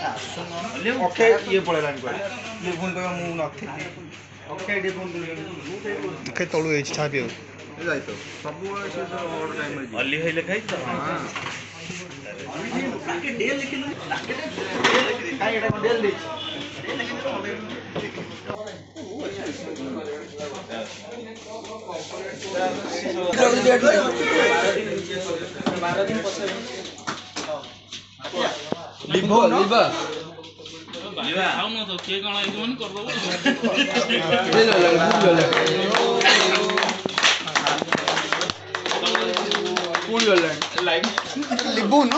ଅକ୍ଷୟ ଇଏ ପଳେଇଲାଣି କୁଆଡ଼େ ଇଏ ପୁଣି କହିବ ମୁଁ ନଥିଲି ଅକ୍ଷୟ ଟିକେ ଫୋନ୍ ଅକ୍ଷୟ ତଳୁ ଯାଇଛି ଛା ପିଇବାକୁ ଯାଇଥିବ ସବୁବେଳେ ସେ ଅଡ୍ ଟାଇମ୍ରେ ଯିବ ଅଲି ଭାଇ ଲେଖା ହେଇଛି ତ କିଏ କଣ ଏଇମାନେ କରିଦବ ପୁଣି ଗଲାଣି ଲିବୁ ନ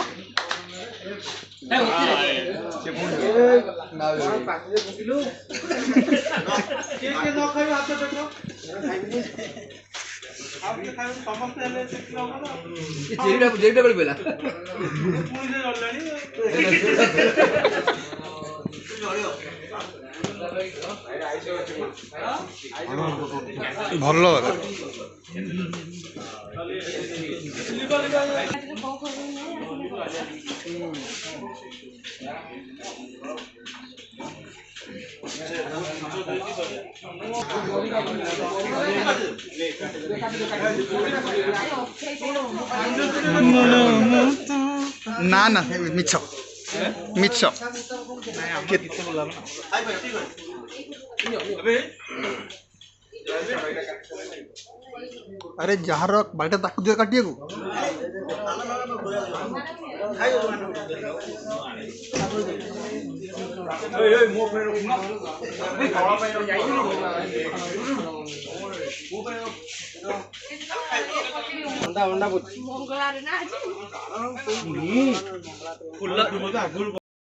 ଭଲ ନା ନା ମିଛ ମିଛ अरे जार बाल्टा ताकू दिया काटिए को मंगलवार ना